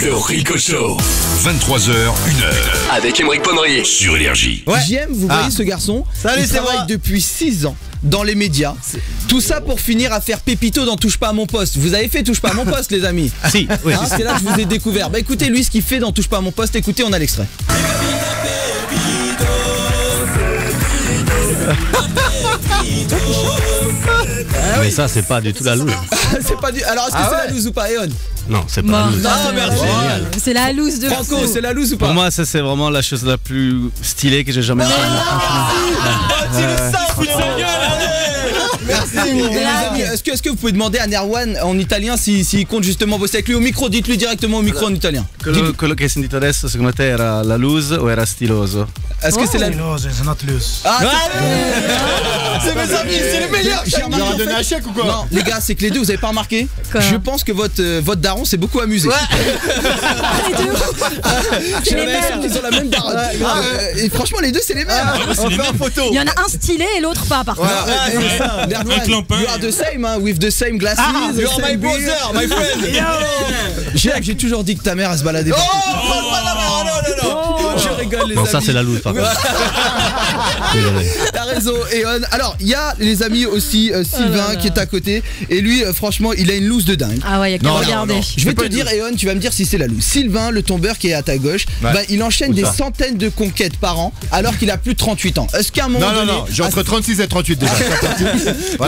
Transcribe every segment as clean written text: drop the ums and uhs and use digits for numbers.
Le Rico Show. 23h, 1h. Avec Aymeric Ponrier. Sur Énergie. Ouais. J'aime, vous voyez ce garçon. Salut, il c'est travaille moi. depuis 6 ans dans les médias. Tout ça pour finir à faire pépito dans Touche pas à mon poste. Vous avez fait Touche pas à mon poste, les amis? Si, oui. Hein, c'est là que je vous ai découvert. Bah écoutez, lui, ce qu'il fait dans Touche pas à mon poste, écoutez, on a l'extrait. Mais ça, c'est pas du tout la loose. C'est pas du... Alors, est-ce que c'est la loose ou pas, Eon? Non, c'est pas la loose. Non, merci. C'est la loose de Franco, fou. c'est la loose ou pas? Pour moi, ça, c'est vraiment la chose la plus stylée que j'ai jamais entendue. Merci. Et les amis, est-ce que vous pouvez demander à Nerwan en italien s'il compte justement bosser avec lui au micro? Dites-lui directement au micro en italien. Quello che hai sentito adesso, secondo te era la loose o era stiloso? Est-ce que c'est la... Stiloso, it's not loose. Ah, c'est mes amis, c'est les meilleurs. J'ai remarqué, en fait- un chèque ou quoi? Non, les gars, c'est que les deux, vous avez pas remarqué? Quoi? Je pense que votre daron s'est beaucoup amusé. J'ai l'impression qu'ils ont la même daronne. Et franchement, les deux, c'est les mêmes. On fait en photo. Il y en a un stylé et l'autre pas par contre. Nerwan, you are the same, hein, with the same glasses. you are my same beard. brother, my friend. J'ai toujours dit que ta mère, elle se baladait. Je rigole, les Non, amis. ça, c'est la loose, par contre. Désolé. T'as raison, Eon. Alors, il y a les amis aussi, Sylvain qui est à côté. Et lui, franchement, il a une loose de dingue. Ah ouais, il y a qu'à regarder. Je vais te dire, Eon, tu vas me dire si c'est la loose. Sylvain, le tombeur qui est à ta gauche, bah, il enchaîne des centaines de conquêtes par an alors qu'il a plus de 38 ans. Est-ce qu'à un moment donné. Non, j'ai entre 36 et 38 déjà.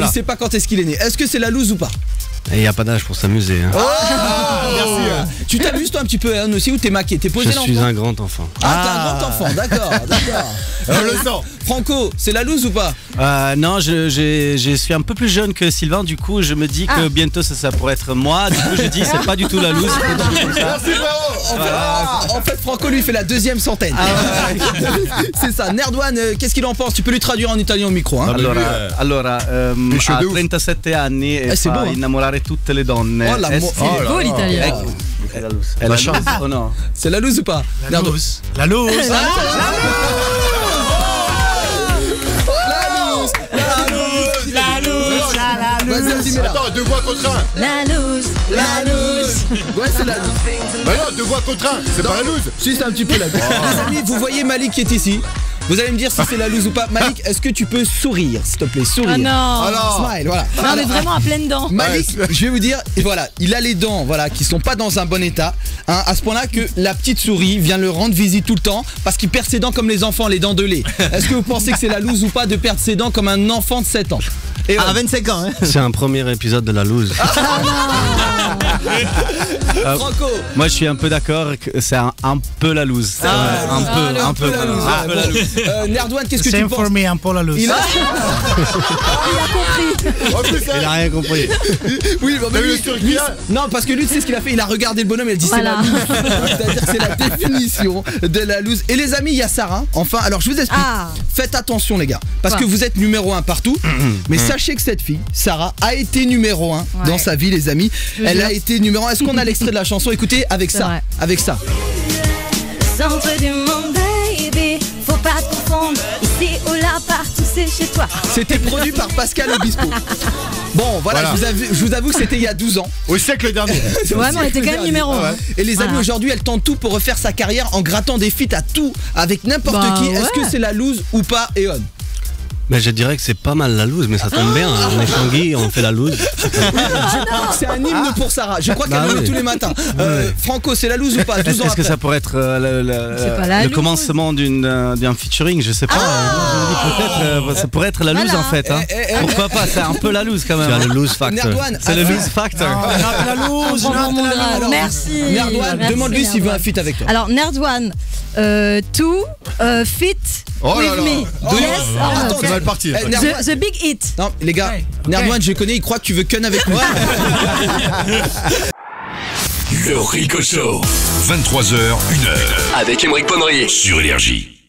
Il sait pas quand est-ce qu'il est né. Est-ce que c'est la loose ou pas? Il n'y a pas d'âge pour s'amuser. Hein. Merci. Tu t'amuses toi un petit peu, Eon, aussi, ou t'es maqué? T'es posé Je suis un grand enfant. Ah, t'es un grand enfant, d'accord. On le sent. Franco, c'est la loose ou pas? Non, je suis un peu plus jeune que Sylvain, du coup je me dis que bientôt ça pourrait être moi. Du coup je dis c'est pas du tout la loose. En fait, Franco lui fait la deuxième centaine. C'est ça. Nerdwan, qu'est-ce qu'il en pense? Tu peux lui traduire en italien au micro, hein? Allora, ha 37 anni e c'est fa beau, hein. innamorare tutte le donne. Oh, l'amour. C'est beau l'italien. È la loose. È la chance o no? C'est la loose ou pas? La loose. La loose. Vas-y, dis-moi là. Attends, deux voix contre un. La loose. Ouais, c'est la loose. Bah non, deux voix contre un. C'est pas la loose. Si, c'est un petit peu la loose. Les amis, vous voyez Malik qui est ici. Vous allez me dire si c'est la loose ou pas. Malik, est-ce que tu peux sourire, s'il te plaît? Sourire. Ah non. Alors. Smile, voilà. Non mais vraiment à pleines dents. Malik, je vais vous dire, et voilà, il a les dents, voilà, qui sont pas dans un bon état, hein, à ce point-là que la petite souris vient le rendre visite tout le temps parce qu'il perd ses dents comme les enfants, les dents de lait. Est-ce que vous pensez que c'est la loose ou pas de perdre ses dents comme un enfant de 7 ans? Et À 25 ans, hein. C'est un premier épisode de la loose. Franco. Moi je suis un peu d'accord que c'est un peu la loose. Un peu la loose. Nerdwan, qu'est-ce que tu Same penses? for me, un peu la loose. Il a... En plus, Il a rien compris. Oui, bah, T'as vu lui- le circuit là? non, parce que lui, tu sais ce qu'il a fait? Il a regardé le bonhomme et il a dit Voilà. c'est la loose. C'est-à-dire que c'est la définition de la loose. Et les amis, il y a Sarah. Enfin, alors je vous explique. Ah. Faites attention, les gars. Parce Quoi? que vous êtes numéro 1 partout. Mais sachez que cette fille, Sarah, a été numéro 1 dans sa vie, les amis. Elle a été numéro 1. Est-ce qu'on a l'extrait de la chanson? Écoutez, avec C'est ça. vrai. Avec ça. Centre du monde, baby, faut pas te confondre. Ici ou là, partout c'est chez toi. C'était produit par Pascal Obispo. Bon, voilà, Voilà. je vous avoue que c'était il y a 12 ans. Au siècle dernier. Ouais mais on était quand même numéro 1. Et les amis, Voilà. aujourd'hui, elle tente tout pour refaire sa carrière en grattant des feats à tout, avec n'importe Bah qui. Est-ce ouais. que c'est la loose ou pas, Eon? Mais je dirais que c'est pas mal la loose, mais ça tombe bien. On est Tanguy, on fait la loose. Je crois que c'est un hymne pour Sarah. Je crois qu'elle Bah le met oui. tous les matins. Franco, c'est la loose ou pas? 12 ans Est-ce que après. ça pourrait être C'est pas la le loose. commencement d'un featuring? Je sais pas. Moi, je me dis peut-être ça pourrait être la loose Voilà. en fait. Hein. Pourquoi pas? C'est un peu la loose quand même. Tu as le loose factor. Nerdwan, C'est le alors- loose factor. La loose. Prends mon grade. Alors, Merci. Nerdwan, Merci, demande-lui s'il veut un Nerdwan. feat avec toi. Alors Nerdwan, to fit Oh là with là. me. Yes or Attends, no? C'est mal parti. Eh, Nerdwan- The big hit. Non, les gars, Nerdwan, je connais, il croit que tu veux qu'un avec moi. Le Rico Show. 23h, 1h. Avec Aymeric Ponrier. Sur Énergie.